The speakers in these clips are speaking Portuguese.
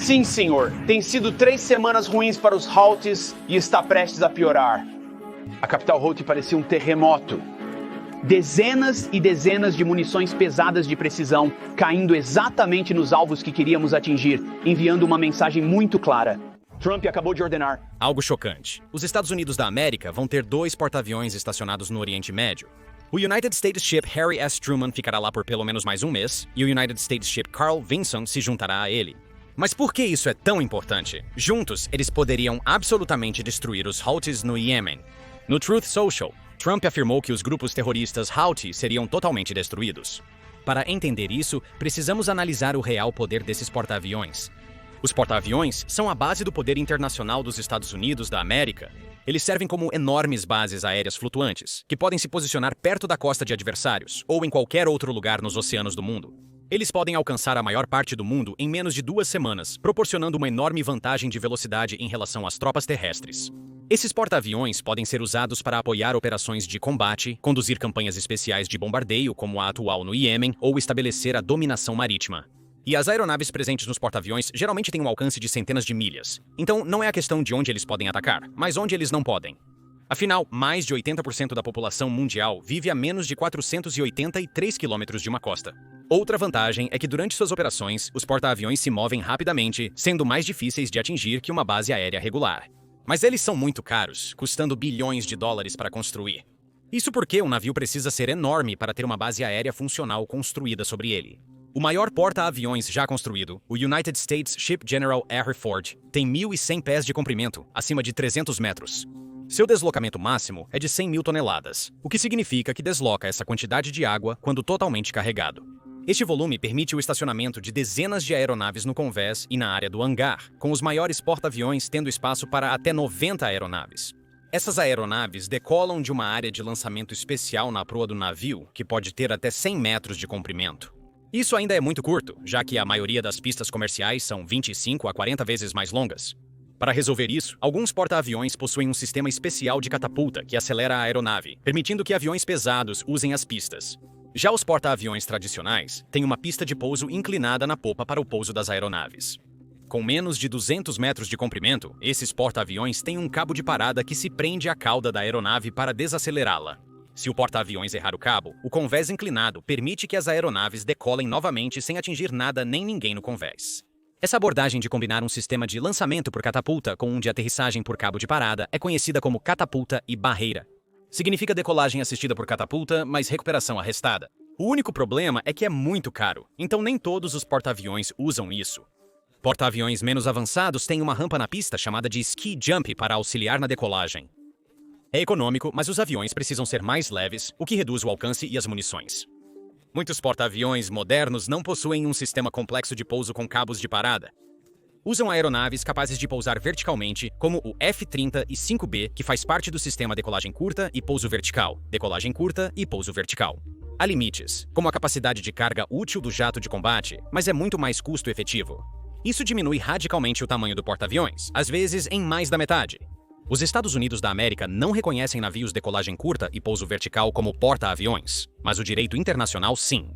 Sim, senhor. Tem sido 3 semanas ruins para os Houthis e está prestes a piorar. A capital Houthi parecia um terremoto. Dezenas e dezenas de munições pesadas de precisão caindo exatamente nos alvos que queríamos atingir, enviando uma mensagem muito clara. Trump acabou de ordenar. Algo chocante. Os Estados Unidos da América vão ter 2 porta-aviões estacionados no Oriente Médio. O United States Ship Harry S. Truman ficará lá por pelo menos mais um mês, e o United States Ship Carl Vinson se juntará a ele. Mas por que isso é tão importante? Juntos, eles poderiam absolutamente destruir os Houthis no Iêmen. No Truth Social, Trump afirmou que os grupos terroristas Houthi seriam totalmente destruídos. Para entender isso, precisamos analisar o real poder desses porta-aviões. Os porta-aviões são a base do poder internacional dos Estados Unidos da América. Eles servem como enormes bases aéreas flutuantes, que podem se posicionar perto da costa de adversários ou em qualquer outro lugar nos oceanos do mundo. Eles podem alcançar a maior parte do mundo em menos de 2 semanas, proporcionando uma enorme vantagem de velocidade em relação às tropas terrestres. Esses porta-aviões podem ser usados para apoiar operações de combate, conduzir campanhas especiais de bombardeio, como a atual no Iêmen, ou estabelecer a dominação marítima. E as aeronaves presentes nos porta-aviões geralmente têm um alcance de centenas de milhas. Então, não é a questão de onde eles podem atacar, mas onde eles não podem. Afinal, mais de 80% da população mundial vive a menos de 483 quilômetros de uma costa. Outra vantagem é que durante suas operações, os porta-aviões se movem rapidamente, sendo mais difíceis de atingir que uma base aérea regular. Mas eles são muito caros, custando bilhões de dólares para construir. Isso porque um navio precisa ser enorme para ter uma base aérea funcional construída sobre ele. O maior porta-aviões já construído, o United States Ship General R. Ford, tem 1.100 pés de comprimento, acima de 300 metros. Seu deslocamento máximo é de 100 mil toneladas, o que significa que desloca essa quantidade de água quando totalmente carregado. Este volume permite o estacionamento de dezenas de aeronaves no convés e na área do hangar, com os maiores porta-aviões tendo espaço para até 90 aeronaves. Essas aeronaves decolam de uma área de lançamento especial na proa do navio, que pode ter até 100 metros de comprimento. Isso ainda é muito curto, já que a maioria das pistas comerciais são 25 a 40 vezes mais longas. Para resolver isso, alguns porta-aviões possuem um sistema especial de catapulta que acelera a aeronave, permitindo que aviões pesados usem as pistas. Já os porta-aviões tradicionais têm uma pista de pouso inclinada na popa para o pouso das aeronaves. Com menos de 200 metros de comprimento, esses porta-aviões têm um cabo de parada que se prende à cauda da aeronave para desacelerá-la. Se o porta-aviões errar o cabo, o convés inclinado permite que as aeronaves decolem novamente sem atingir nada nem ninguém no convés. Essa abordagem de combinar um sistema de lançamento por catapulta com um de aterrissagem por cabo de parada é conhecida como catapulta e barreira. Significa decolagem assistida por catapulta, mas recuperação arrestada. O único problema é que é muito caro, então nem todos os porta-aviões usam isso. Porta-aviões menos avançados têm uma rampa na pista chamada de ski jump para auxiliar na decolagem. É econômico, mas os aviões precisam ser mais leves, o que reduz o alcance e as munições. Muitos porta-aviões modernos não possuem um sistema complexo de pouso com cabos de parada. Usam aeronaves capazes de pousar verticalmente, como o F-35B, que faz parte do sistema decolagem curta e pouso vertical, decolagem curta e pouso vertical. Há limites, como a capacidade de carga útil do jato de combate, mas é muito mais custo-efetivo. Isso diminui radicalmente o tamanho do porta-aviões, às vezes em mais da metade. Os Estados Unidos da América não reconhecem navios decolagem curta e pouso vertical como porta-aviões, mas o direito internacional sim.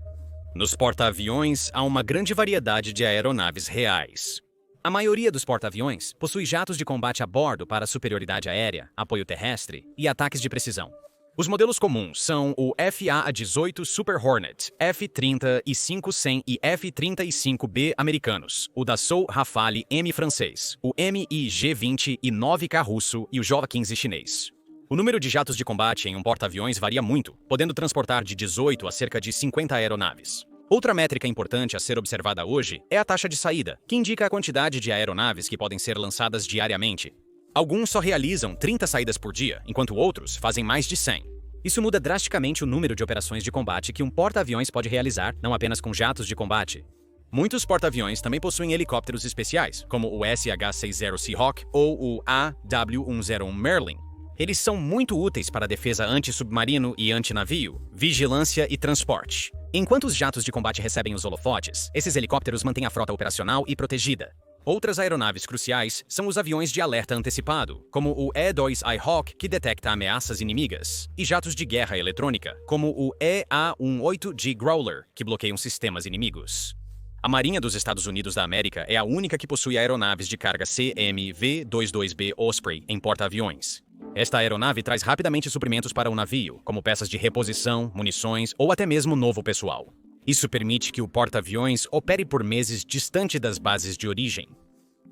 Nos porta-aviões, há uma grande variedade de aeronaves reais. A maioria dos porta-aviões possui jatos de combate a bordo para superioridade aérea, apoio terrestre e ataques de precisão. Os modelos comuns são o FA-18 Super Hornet, F-35-100 e F-35B americanos, o Dassault Rafale M francês, o MiG-20 e 9K russo e o Jova-15 chinês. O número de jatos de combate em um porta-aviões varia muito, podendo transportar de 18 a cerca de 50 aeronaves. Outra métrica importante a ser observada hoje é a taxa de saída, que indica a quantidade de aeronaves que podem ser lançadas diariamente. Alguns só realizam 30 saídas por dia, enquanto outros fazem mais de 100. Isso muda drasticamente o número de operações de combate que um porta-aviões pode realizar, não apenas com jatos de combate. Muitos porta-aviões também possuem helicópteros especiais, como o SH-60 Seahawk ou o AW-101 Merlin. Eles são muito úteis para defesa anti-submarino e anti-navio, vigilância e transporte. Enquanto os jatos de combate recebem os holofotes, esses helicópteros mantêm a frota operacional e protegida. Outras aeronaves cruciais são os aviões de alerta antecipado, como o E-2I Hawk, que detecta ameaças inimigas, e jatos de guerra eletrônica, como o EA-18G Growler, que bloqueiam sistemas inimigos. A Marinha dos Estados Unidos da América é a única que possui aeronaves de carga CMV-22B Osprey em porta-aviões. Esta aeronave traz rapidamente suprimentos para o navio, como peças de reposição, munições ou até mesmo novo pessoal. Isso permite que o porta-aviões opere por meses distante das bases de origem.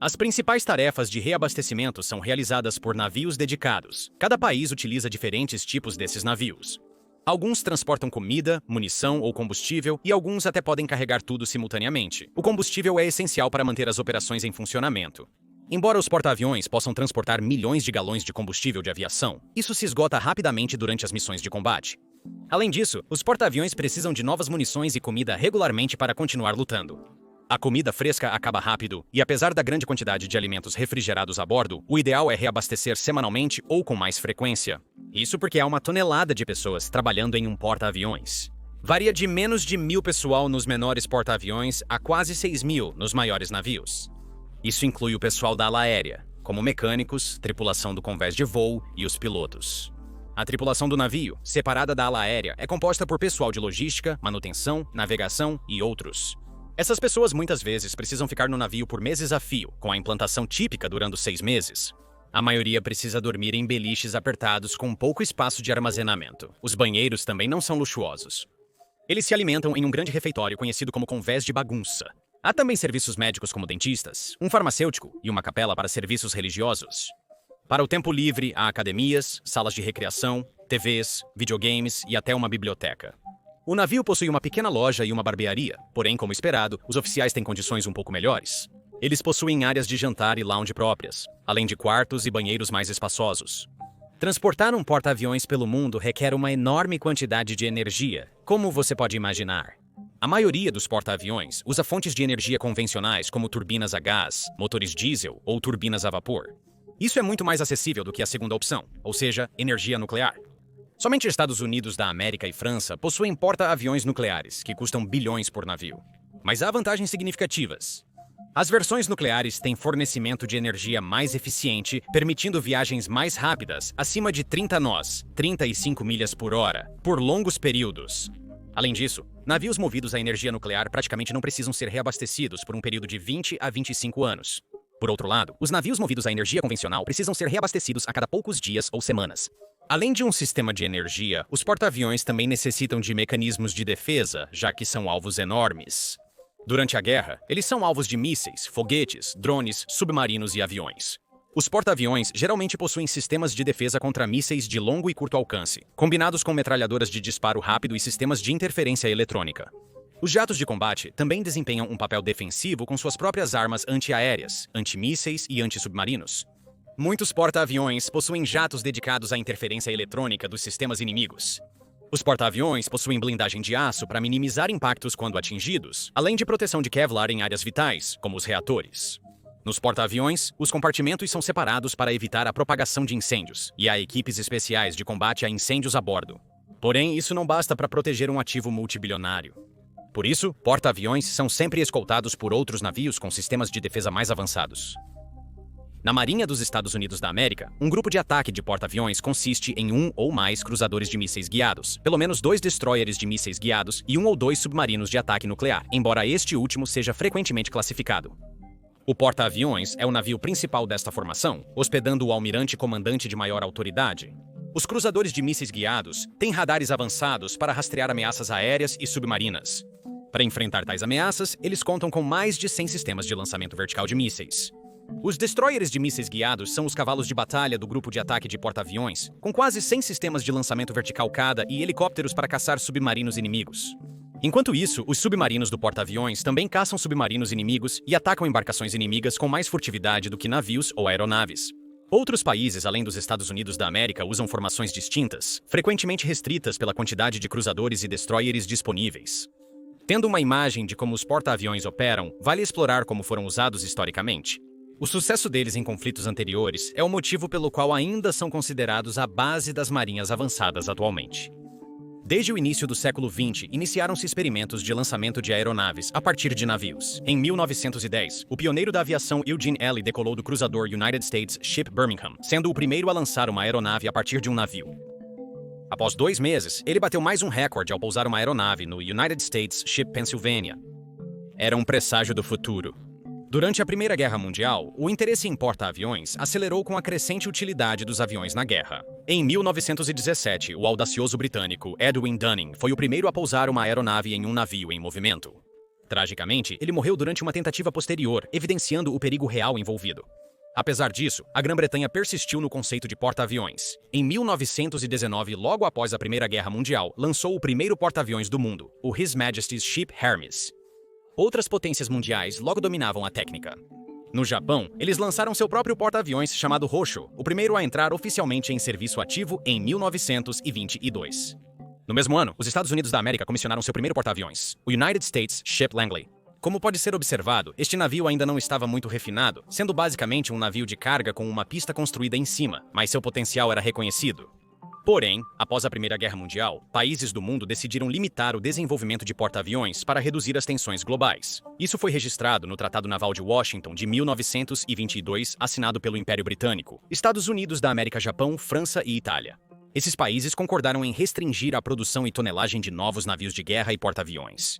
As principais tarefas de reabastecimento são realizadas por navios dedicados. Cada país utiliza diferentes tipos desses navios. Alguns transportam comida, munição ou combustível, e alguns até podem carregar tudo simultaneamente. O combustível é essencial para manter as operações em funcionamento. Embora os porta-aviões possam transportar milhões de galões de combustível de aviação, isso se esgota rapidamente durante as missões de combate. Além disso, os porta-aviões precisam de novas munições e comida regularmente para continuar lutando. A comida fresca acaba rápido, e apesar da grande quantidade de alimentos refrigerados a bordo, o ideal é reabastecer semanalmente ou com mais frequência. Isso porque há uma tonelada de pessoas trabalhando em um porta-aviões. Varia de menos de 1.000 pessoal nos menores porta-aviões a quase 6.000 nos maiores navios. Isso inclui o pessoal da ala aérea, como mecânicos, tripulação do convés de voo e os pilotos. A tripulação do navio, separada da ala aérea, é composta por pessoal de logística, manutenção, navegação e outros. Essas pessoas muitas vezes precisam ficar no navio por meses a fio, com a implantação típica durando 6 meses. A maioria precisa dormir em beliches apertados com pouco espaço de armazenamento. Os banheiros também não são luxuosos. Eles se alimentam em um grande refeitório conhecido como convés de bagunça. Há também serviços médicos como dentistas, um farmacêutico e uma capela para serviços religiosos. Para o tempo livre, há academias, salas de recreação, TVs, videogames e até uma biblioteca. O navio possui uma pequena loja e uma barbearia, porém, como esperado, os oficiais têm condições um pouco melhores. Eles possuem áreas de jantar e lounge próprias, além de quartos e banheiros mais espaçosos. Transportar um porta-aviões pelo mundo requer uma enorme quantidade de energia, como você pode imaginar. A maioria dos porta-aviões usa fontes de energia convencionais como turbinas a gás, motores diesel ou turbinas a vapor. Isso é muito mais acessível do que a segunda opção, ou seja, energia nuclear. Somente Estados Unidos da América e França possuem porta-aviões nucleares, que custam bilhões por navio. Mas há vantagens significativas. As versões nucleares têm fornecimento de energia mais eficiente, permitindo viagens mais rápidas, acima de 30 nós, 35 milhas por hora, por longos períodos. Além disso, navios movidos a energia nuclear praticamente não precisam ser reabastecidos por um período de 20 a 25 anos. Por outro lado, os navios movidos a energia convencional precisam ser reabastecidos a cada poucos dias ou semanas. Além de um sistema de energia, os porta-aviões também necessitam de mecanismos de defesa, já que são alvos enormes. Durante a guerra, eles são alvos de mísseis, foguetes, drones, submarinos e aviões. Os porta-aviões geralmente possuem sistemas de defesa contra mísseis de longo e curto alcance, combinados com metralhadoras de disparo rápido e sistemas de interferência eletrônica. Os jatos de combate também desempenham um papel defensivo com suas próprias armas antiaéreas, antimísseis e antissubmarinos. Muitos porta-aviões possuem jatos dedicados à interferência eletrônica dos sistemas inimigos. Os porta-aviões possuem blindagem de aço para minimizar impactos quando atingidos, além de proteção de Kevlar em áreas vitais, como os reatores. Nos porta-aviões, os compartimentos são separados para evitar a propagação de incêndios, e há equipes especiais de combate a incêndios a bordo. Porém, isso não basta para proteger um ativo multibilionário. Por isso, porta-aviões são sempre escoltados por outros navios com sistemas de defesa mais avançados. Na Marinha dos Estados Unidos da América, um grupo de ataque de porta-aviões consiste em um ou mais cruzadores de mísseis guiados, pelo menos 2 destroyers de mísseis guiados e 1 ou 2 submarinos de ataque nuclear, embora este último seja frequentemente classificado. O porta-aviões é o navio principal desta formação, hospedando o almirante comandante de maior autoridade. Os cruzadores de mísseis guiados têm radares avançados para rastrear ameaças aéreas e submarinas. Para enfrentar tais ameaças, eles contam com mais de 100 sistemas de lançamento vertical de mísseis. Os destroyers de mísseis guiados são os cavalos de batalha do grupo de ataque de porta-aviões, com quase 100 sistemas de lançamento vertical cada e helicópteros para caçar submarinos inimigos. Enquanto isso, os submarinos do porta-aviões também caçam submarinos inimigos e atacam embarcações inimigas com mais furtividade do que navios ou aeronaves. Outros países, além dos Estados Unidos da América, usam formações distintas, frequentemente restritas pela quantidade de cruzadores e destroyers disponíveis. Tendo uma imagem de como os porta-aviões operam, vale explorar como foram usados historicamente. O sucesso deles em conflitos anteriores é o motivo pelo qual ainda são considerados a base das marinhas avançadas atualmente. Desde o início do século XX, iniciaram-se experimentos de lançamento de aeronaves a partir de navios. Em 1910, o pioneiro da aviação Eugene Alley decolou do cruzador United States Ship Birmingham, sendo o primeiro a lançar uma aeronave a partir de um navio. Após 2 meses, ele bateu mais um recorde ao pousar uma aeronave no United States Ship Pennsylvania. era um presságio do futuro. Durante a Primeira Guerra Mundial, o interesse em porta-aviões acelerou com a crescente utilidade dos aviões na guerra. Em 1917, o audacioso britânico Edwin Dunning foi o primeiro a pousar uma aeronave em um navio em movimento. Tragicamente, ele morreu durante uma tentativa posterior, evidenciando o perigo real envolvido. Apesar disso, a Grã-Bretanha persistiu no conceito de porta-aviões. Em 1919, logo após a Primeira Guerra Mundial, lançou o primeiro porta-aviões do mundo, o His Majesty's Ship Hermes. Outras potências mundiais logo dominavam a técnica. No Japão, eles lançaram seu próprio porta-aviões chamado Hosho, o primeiro a entrar oficialmente em serviço ativo em 1922. No mesmo ano, os Estados Unidos da América comissionaram seu primeiro porta-aviões, o United States Ship Langley. Como pode ser observado, este navio ainda não estava muito refinado, sendo basicamente um navio de carga com uma pista construída em cima, mas seu potencial era reconhecido. Porém, após a Primeira Guerra Mundial, países do mundo decidiram limitar o desenvolvimento de porta-aviões para reduzir as tensões globais. Isso foi registrado no Tratado Naval de Washington de 1922, assinado pelo Império Britânico, Estados Unidos da América, Japão, França e Itália. Esses países concordaram em restringir a produção e tonelagem de novos navios de guerra e porta-aviões.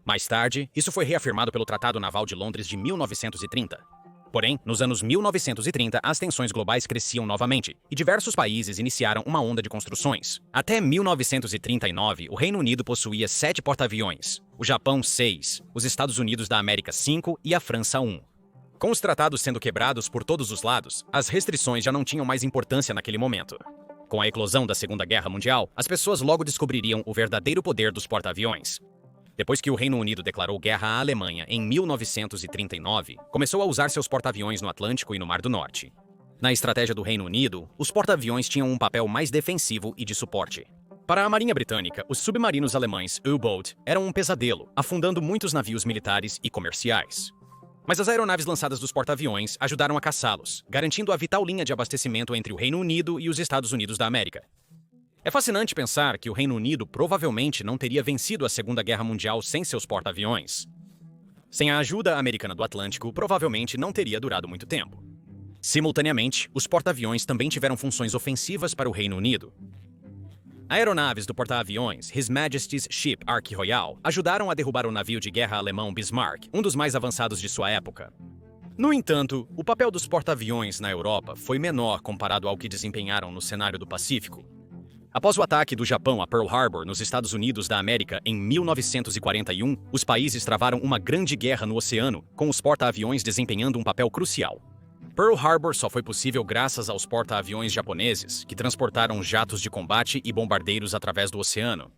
Mais tarde, isso foi reafirmado pelo Tratado Naval de Londres de 1930. Porém, nos anos 1930, as tensões globais cresciam novamente, e diversos países iniciaram uma onda de construções. Até 1939, o Reino Unido possuía 7 porta-aviões, o Japão 6, os Estados Unidos da América 5 e a França 1. Com os tratados sendo quebrados por todos os lados, as restrições já não tinham mais importância naquele momento. Com a eclosão da Segunda Guerra Mundial, as pessoas logo descobririam o verdadeiro poder dos porta-aviões. Depois que o Reino Unido declarou guerra à Alemanha em 1939, começou a usar seus porta-aviões no Atlântico e no Mar do Norte. Na estratégia do Reino Unido, os porta-aviões tinham um papel mais defensivo e de suporte. Para a Marinha Britânica, os submarinos alemães U-Boat eram um pesadelo, afundando muitos navios militares e comerciais. Mas as aeronaves lançadas dos porta-aviões ajudaram a caçá-los, garantindo a vital linha de abastecimento entre o Reino Unido e os Estados Unidos da América. É fascinante pensar que o Reino Unido provavelmente não teria vencido a Segunda Guerra Mundial sem seus porta-aviões. Sem a ajuda americana do Atlântico, provavelmente não teria durado muito tempo. Simultaneamente, os porta-aviões também tiveram funções ofensivas para o Reino Unido. Aeronaves do porta-aviões His Majesty's Ship Ark-Royal ajudaram a derrubar o navio de guerra alemão Bismarck, um dos mais avançados de sua época. No entanto, o papel dos porta-aviões na Europa foi menor comparado ao que desempenharam no cenário do Pacífico. Após o ataque do Japão a Pearl Harbor nos Estados Unidos da América em 1941, os países travaram uma grande guerra no oceano, com os porta-aviões desempenhando um papel crucial. Pearl Harbor só foi possível graças aos porta-aviões japoneses, que transportaram jatos de combate e bombardeiros através do oceano.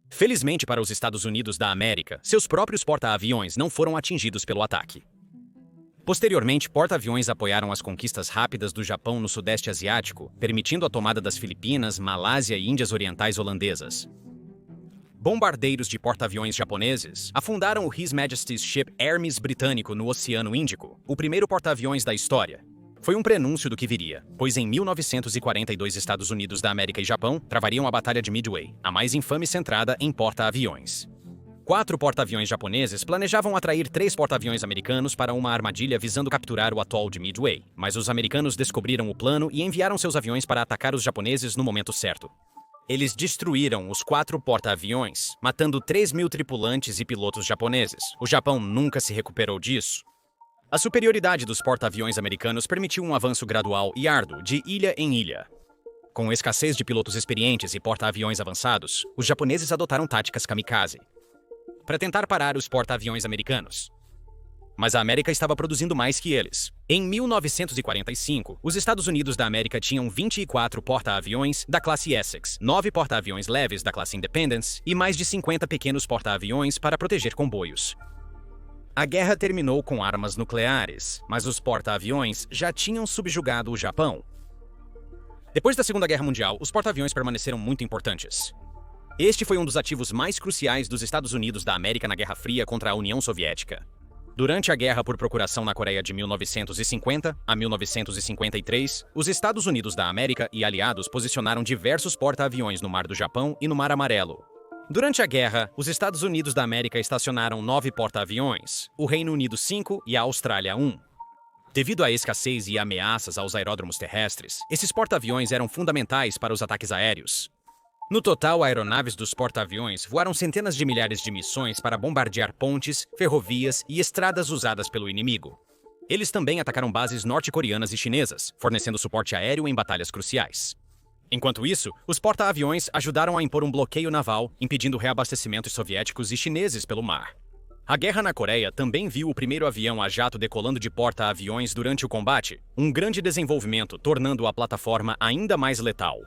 Felizmente para os Estados Unidos da América, seus próprios porta-aviões não foram atingidos pelo ataque. Posteriormente, porta-aviões apoiaram as conquistas rápidas do Japão no Sudeste Asiático, permitindo a tomada das Filipinas, Malásia e Índias Orientais holandesas. Bombardeiros de porta-aviões japoneses afundaram o His Majesty's Ship Hermes britânico no Oceano Índico, o primeiro porta-aviões da história. Foi um prenúncio do que viria, pois em 1942 Estados Unidos da América e Japão travariam a Batalha de Midway, a mais infame centrada em porta-aviões. 4 porta-aviões japoneses planejavam atrair 3 porta-aviões americanos para uma armadilha visando capturar o atol de Midway, mas os americanos descobriram o plano e enviaram seus aviões para atacar os japoneses no momento certo. Eles destruíram os 4 porta-aviões, matando 3.000 tripulantes e pilotos japoneses. O Japão nunca se recuperou disso. A superioridade dos porta-aviões americanos permitiu um avanço gradual e árduo de ilha em ilha. Com escassez de pilotos experientes e porta-aviões avançados, os japoneses adotaram táticas kamikaze para tentar parar os porta-aviões americanos. Mas a América estava produzindo mais que eles. Em 1945, os Estados Unidos da América tinham 24 porta-aviões da classe Essex, 9 porta-aviões leves da classe Independence e mais de 50 pequenos porta-aviões para proteger comboios. A guerra terminou com armas nucleares, mas os porta-aviões já tinham subjugado o Japão. Depois da Segunda Guerra Mundial, os porta-aviões permaneceram muito importantes. Este foi um dos ativos mais cruciais dos Estados Unidos da América na Guerra Fria contra a União Soviética. Durante a Guerra por Procuração na Coreia de 1950 a 1953, os Estados Unidos da América e aliados posicionaram diversos porta-aviões no Mar do Japão e no Mar Amarelo. Durante a guerra, os Estados Unidos da América estacionaram 9 porta-aviões, o Reino Unido 5 e a Austrália 1. Devido à escassez e ameaças aos aeródromos terrestres, esses porta-aviões eram fundamentais para os ataques aéreos. No total, aeronaves dos porta-aviões voaram centenas de milhares de missões para bombardear pontes, ferrovias e estradas usadas pelo inimigo. Eles também atacaram bases norte-coreanas e chinesas, fornecendo suporte aéreo em batalhas cruciais. Enquanto isso, os porta-aviões ajudaram a impor um bloqueio naval, impedindo reabastecimentos soviéticos e chineses pelo mar. A guerra na Coreia também viu o primeiro avião a jato decolando de porta-aviões durante o combate, um grande desenvolvimento, tornando a plataforma ainda mais letal.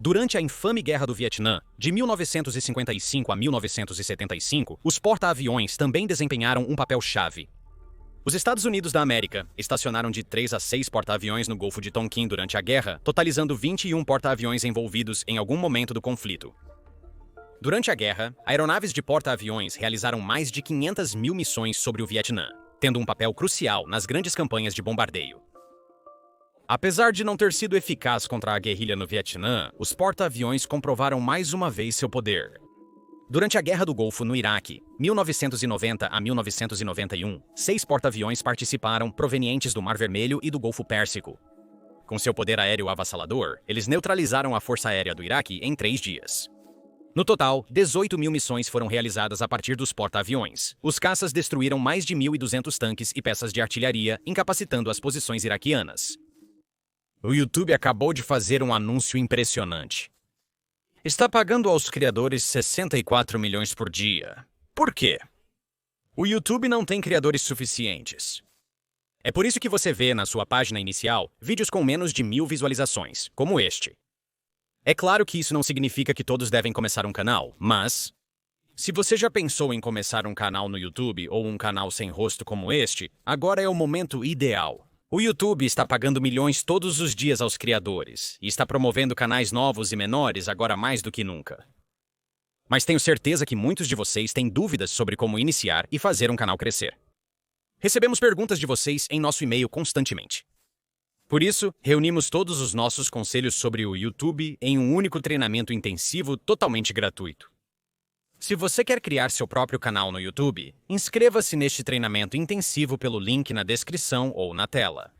Durante a infame Guerra do Vietnã, de 1955 a 1975, os porta-aviões também desempenharam um papel-chave. Os Estados Unidos da América estacionaram de 3 a 6 porta-aviões no Golfo de Tonkin durante a guerra, totalizando 21 porta-aviões envolvidos em algum momento do conflito. Durante a guerra, aeronaves de porta-aviões realizaram mais de 500 mil missões sobre o Vietnã, tendo um papel crucial nas grandes campanhas de bombardeio. Apesar de não ter sido eficaz contra a guerrilha no Vietnã, os porta-aviões comprovaram mais uma vez seu poder. Durante a Guerra do Golfo no Iraque, 1990 a 1991, 6 porta-aviões participaram provenientes do Mar Vermelho e do Golfo Pérsico. Com seu poder aéreo avassalador, eles neutralizaram a Força Aérea do Iraque em 3 dias. No total, 18 mil missões foram realizadas a partir dos porta-aviões. Os caças destruíram mais de 1.200 tanques e peças de artilharia, incapacitando as posições iraquianas. O YouTube acabou de fazer um anúncio impressionante. Está pagando aos criadores 64 milhões por dia. Por quê? O YouTube não tem criadores suficientes. É por isso que você vê na sua página inicial vídeos com menos de 1.000 visualizações, como este. É claro que isso não significa que todos devem começar um canal, mas se você já pensou em começar um canal no YouTube ou um canal sem rosto como este, agora é o momento ideal. O YouTube está pagando milhões todos os dias aos criadores e está promovendo canais novos e menores agora mais do que nunca. Mas tenho certeza que muitos de vocês têm dúvidas sobre como iniciar e fazer um canal crescer. Recebemos perguntas de vocês em nosso e-mail constantemente. Por isso, reunimos todos os nossos conselhos sobre o YouTube em um único treinamento intensivo totalmente gratuito. Se você quer criar seu próprio canal no YouTube, inscreva-se neste treinamento intensivo pelo link na descrição ou na tela.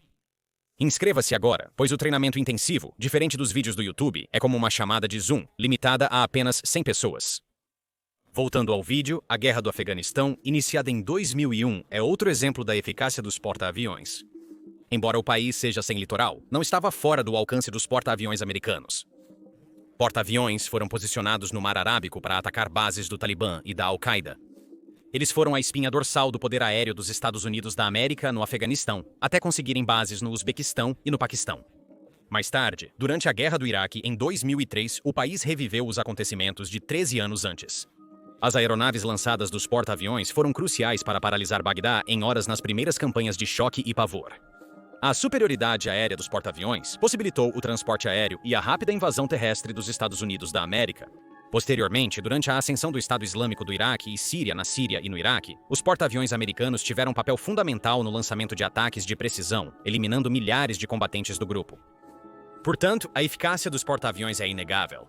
Inscreva-se agora, pois o treinamento intensivo, diferente dos vídeos do YouTube, é como uma chamada de Zoom, limitada a apenas 100 pessoas. Voltando ao vídeo, a Guerra do Afeganistão, iniciada em 2001, é outro exemplo da eficácia dos porta-aviões. Embora o país seja sem litoral, não estava fora do alcance dos porta-aviões americanos. Porta-aviões foram posicionados no Mar Arábico para atacar bases do Talibã e da Al-Qaeda. Eles foram a espinha dorsal do poder aéreo dos Estados Unidos da América no Afeganistão, até conseguirem bases no Uzbequistão e no Paquistão. Mais tarde, durante a Guerra do Iraque, em 2003, o país reviveu os acontecimentos de 13 anos antes. As aeronaves lançadas dos porta-aviões foram cruciais para paralisar Bagdá em horas nas primeiras campanhas de choque e pavor. A superioridade aérea dos porta-aviões possibilitou o transporte aéreo e a rápida invasão terrestre dos Estados Unidos da América. Posteriormente, durante a ascensão do Estado Islâmico do Iraque e Síria na Síria e no Iraque, os porta-aviões americanos tiveram um papel fundamental no lançamento de ataques de precisão, eliminando milhares de combatentes do grupo. Portanto, a eficácia dos porta-aviões é inegável.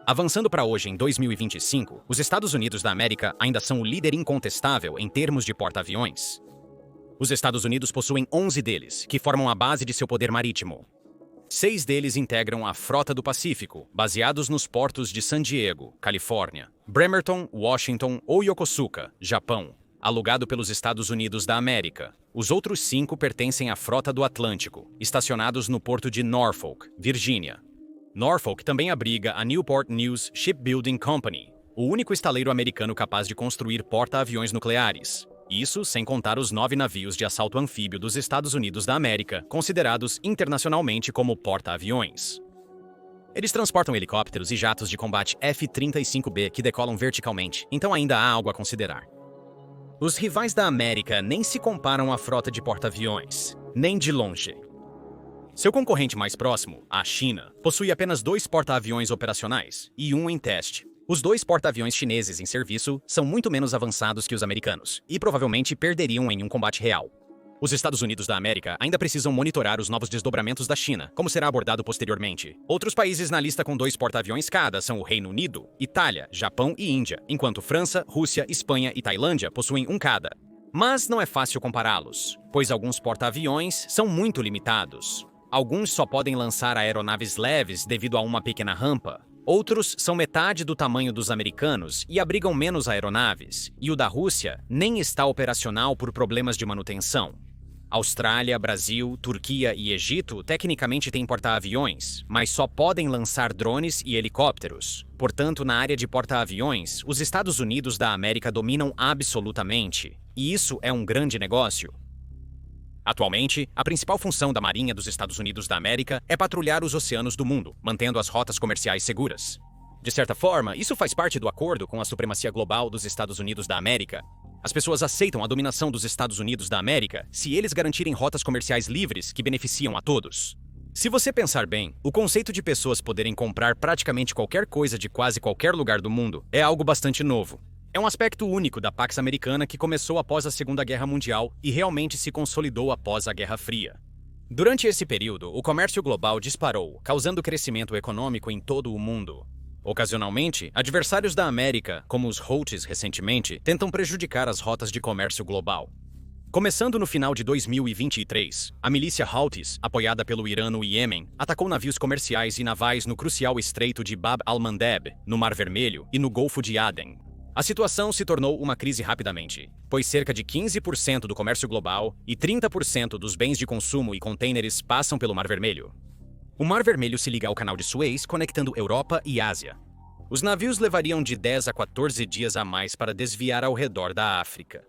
Avançando para hoje, em 2025, os Estados Unidos da América ainda são o líder incontestável em termos de porta-aviões. Os Estados Unidos possuem 11 deles, que formam a base de seu poder marítimo. 6 deles integram a Frota do Pacífico, baseados nos portos de San Diego, Califórnia, Bremerton, Washington ou Yokosuka, Japão, alugado pelos Estados Unidos da América. Os outros 5 pertencem à Frota do Atlântico, estacionados no porto de Norfolk, Virgínia. Norfolk também abriga a Newport News Shipbuilding Company, o único estaleiro americano capaz de construir porta-aviões nucleares. Isso sem contar os 9 navios de assalto anfíbio dos Estados Unidos da América, considerados internacionalmente como porta-aviões. Eles transportam helicópteros e jatos de combate F-35B que decolam verticalmente, então ainda há algo a considerar. Os rivais da América nem se comparam à frota de porta-aviões, nem de longe. Seu concorrente mais próximo, a China, possui apenas 2 porta-aviões operacionais e 1 em teste. Os 2 porta-aviões chineses em serviço são muito menos avançados que os americanos e provavelmente perderiam em um combate real. Os Estados Unidos da América ainda precisam monitorar os novos desdobramentos da China, como será abordado posteriormente. Outros países na lista com 2 porta-aviões cada são o Reino Unido, Itália, Japão e Índia, enquanto França, Rússia, Espanha e Tailândia possuem um cada. Mas não é fácil compará-los, pois alguns porta-aviões são muito limitados. Alguns só podem lançar aeronaves leves devido a uma pequena rampa. Outros são metade do tamanho dos americanos e abrigam menos aeronaves, e o da Rússia nem está operacional por problemas de manutenção. Austrália, Brasil, Turquia e Egito tecnicamente têm porta-aviões, mas só podem lançar drones e helicópteros. Portanto, na área de porta-aviões, os Estados Unidos da América dominam absolutamente, e isso é um grande negócio. Atualmente, a principal função da Marinha dos Estados Unidos da América é patrulhar os oceanos do mundo, mantendo as rotas comerciais seguras. De certa forma, isso faz parte do acordo com a supremacia global dos Estados Unidos da América. As pessoas aceitam a dominação dos Estados Unidos da América se eles garantirem rotas comerciais livres que beneficiam a todos. Se você pensar bem, o conceito de pessoas poderem comprar praticamente qualquer coisa de quase qualquer lugar do mundo é algo bastante novo. É um aspecto único da Pax Americana que começou após a Segunda Guerra Mundial e realmente se consolidou após a Guerra Fria. Durante esse período, o comércio global disparou, causando crescimento econômico em todo o mundo. Ocasionalmente, adversários da América, como os Houthis recentemente, tentam prejudicar as rotas de comércio global. Começando no final de 2023, a milícia Houthis, apoiada pelo Irã no Iêmen, atacou navios comerciais e navais no crucial estreito de Bab al-Mandeb, no Mar Vermelho e no Golfo de Aden. A situação se tornou uma crise rapidamente, pois cerca de 15% do comércio global e 30% dos bens de consumo e contêineres passam pelo Mar Vermelho. O Mar Vermelho se liga ao Canal de Suez, conectando Europa e Ásia. Os navios levariam de 10 a 14 dias a mais para desviar ao redor da África.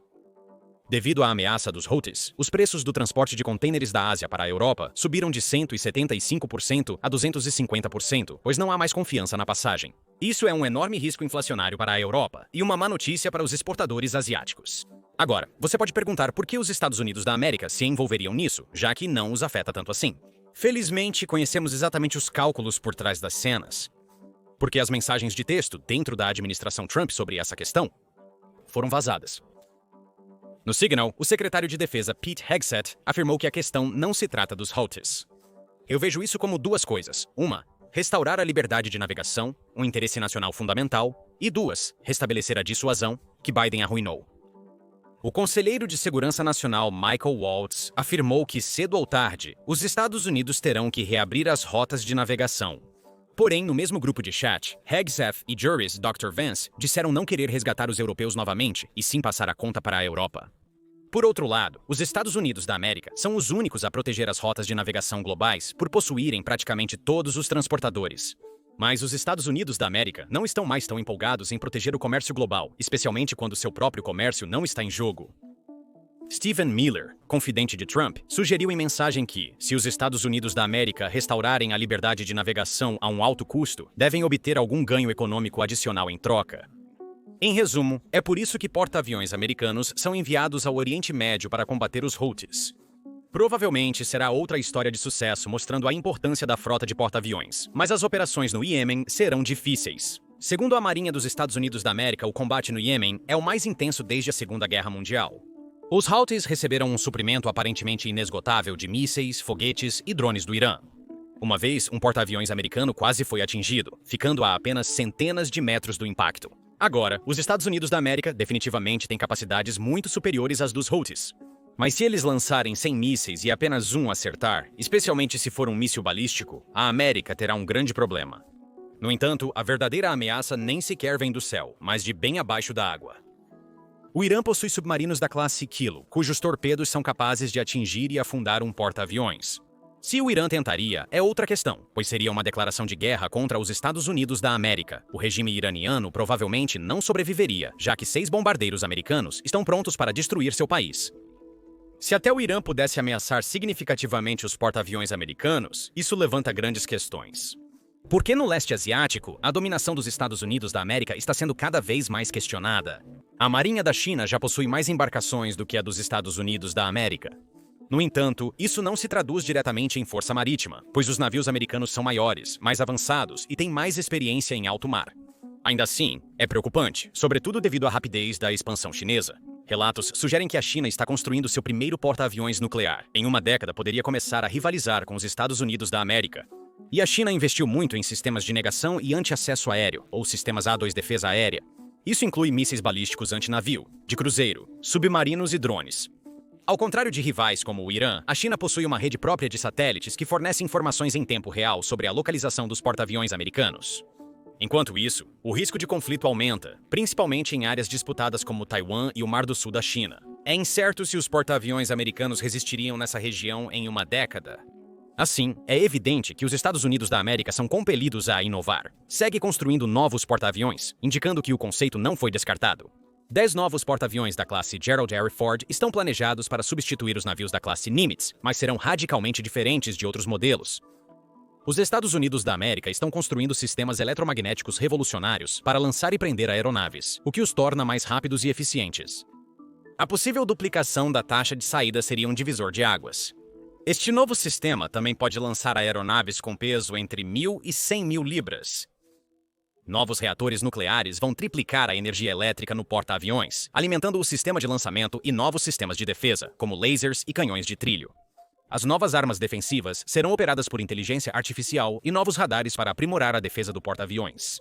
Devido à ameaça dos Houthis, os preços do transporte de contêineres da Ásia para a Europa subiram de 175% a 250%, pois não há mais confiança na passagem. Isso é um enorme risco inflacionário para a Europa e uma má notícia para os exportadores asiáticos. Agora, você pode perguntar por que os Estados Unidos da América se envolveriam nisso, já que não os afeta tanto assim. Felizmente, conhecemos exatamente os cálculos por trás das cenas, porque as mensagens de texto dentro da administração Trump sobre essa questão foram vazadas. No Signal, o secretário de Defesa Pete Hegseth afirmou que a questão não se trata dos Houthis. Eu vejo isso como duas coisas. Uma, restaurar a liberdade de navegação, um interesse nacional fundamental, e duas, restabelecer a dissuasão, que Biden arruinou. O conselheiro de Segurança Nacional Michael Waltz afirmou que, cedo ou tarde, os Estados Unidos terão que reabrir as rotas de navegação. Porém, no mesmo grupo de chat, Hegseth e Juris Dr. Vance disseram não querer resgatar os europeus novamente e sim passar a conta para a Europa. Por outro lado, os Estados Unidos da América são os únicos a proteger as rotas de navegação globais por possuírem praticamente todos os transportadores. Mas os Estados Unidos da América não estão mais tão empolgados em proteger o comércio global, especialmente quando seu próprio comércio não está em jogo. Stephen Miller, confidente de Trump, sugeriu em mensagem que, se os Estados Unidos da América restaurarem a liberdade de navegação a um alto custo, devem obter algum ganho econômico adicional em troca. Em resumo, é por isso que porta-aviões americanos são enviados ao Oriente Médio para combater os Houthis. Provavelmente será outra história de sucesso mostrando a importância da frota de porta-aviões, mas as operações no Iêmen serão difíceis. Segundo a Marinha dos Estados Unidos da América, o combate no Iêmen é o mais intenso desde a Segunda Guerra Mundial. Os Houthis receberam um suprimento aparentemente inesgotável de mísseis, foguetes e drones do Irã. Uma vez, um porta-aviões americano quase foi atingido, ficando a apenas centenas de metros do impacto. Agora, os Estados Unidos da América definitivamente têm capacidades muito superiores às dos Houthis. Mas se eles lançarem 100 mísseis e apenas um acertar, especialmente se for um míssil balístico, a América terá um grande problema. No entanto, a verdadeira ameaça nem sequer vem do céu, mas de bem abaixo da água. O Irã possui submarinos da classe Kilo, cujos torpedos são capazes de atingir e afundar um porta-aviões. Se o Irã tentaria, é outra questão, pois seria uma declaração de guerra contra os Estados Unidos da América. O regime iraniano provavelmente não sobreviveria, já que 6 bombardeiros americanos estão prontos para destruir seu país. Se até o Irã pudesse ameaçar significativamente os porta-aviões americanos, isso levanta grandes questões. Por que no leste asiático, a dominação dos Estados Unidos da América está sendo cada vez mais questionada? A Marinha da China já possui mais embarcações do que a dos Estados Unidos da América. No entanto, isso não se traduz diretamente em força marítima, pois os navios americanos são maiores, mais avançados e têm mais experiência em alto mar. Ainda assim, é preocupante, sobretudo devido à rapidez da expansão chinesa. Relatos sugerem que a China está construindo seu primeiro porta-aviões nuclear. Em uma década, poderia começar a rivalizar com os Estados Unidos da América. E a China investiu muito em sistemas de negação e anti-acesso aéreo, ou sistemas A2 defesa aérea. Isso inclui mísseis balísticos antinavio, de cruzeiro, submarinos e drones. Ao contrário de rivais como o Irã, a China possui uma rede própria de satélites que fornece informações em tempo real sobre a localização dos porta-aviões americanos. Enquanto isso, o risco de conflito aumenta, principalmente em áreas disputadas como Taiwan e o Mar do Sul da China. É incerto se os porta-aviões americanos resistiriam nessa região em uma década. Assim, é evidente que os Estados Unidos da América são compelidos a inovar. Segue construindo novos porta-aviões, indicando que o conceito não foi descartado. 10 novos porta-aviões da classe Gerald R. Ford estão planejados para substituir os navios da classe Nimitz, mas serão radicalmente diferentes de outros modelos. Os Estados Unidos da América estão construindo sistemas eletromagnéticos revolucionários para lançar e prender aeronaves, o que os torna mais rápidos e eficientes. A possível duplicação da taxa de saída seria um divisor de águas. Este novo sistema também pode lançar aeronaves com peso entre 1.000 e 100.000 libras. Novos reatores nucleares vão triplicar a energia elétrica no porta-aviões, alimentando o sistema de lançamento e novos sistemas de defesa, como lasers e canhões de trilho. As novas armas defensivas serão operadas por inteligência artificial e novos radares para aprimorar a defesa do porta-aviões.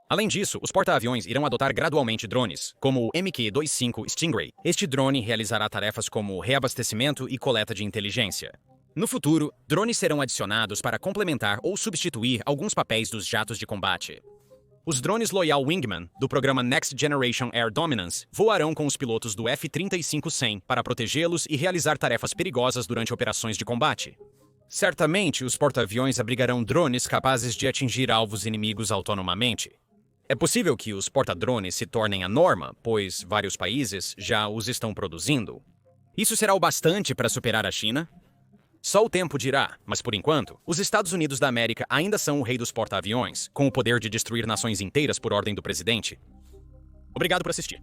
Além disso, os porta-aviões irão adotar gradualmente drones, como o MQ-25 Stingray. Este drone realizará tarefas como reabastecimento e coleta de inteligência. No futuro, drones serão adicionados para complementar ou substituir alguns papéis dos jatos de combate. Os drones Loyal Wingman, do programa Next Generation Air Dominance, voarão com os pilotos do F-35-100 para protegê-los e realizar tarefas perigosas durante operações de combate. Certamente, os porta-aviões abrigarão drones capazes de atingir alvos inimigos autonomamente. É possível que os porta-drones se tornem a norma, pois vários países já os estão produzindo. Isso será o bastante para superar a China? Só o tempo dirá, mas por enquanto, os Estados Unidos da América ainda são o rei dos porta-aviões, com o poder de destruir nações inteiras por ordem do presidente. Obrigado por assistir.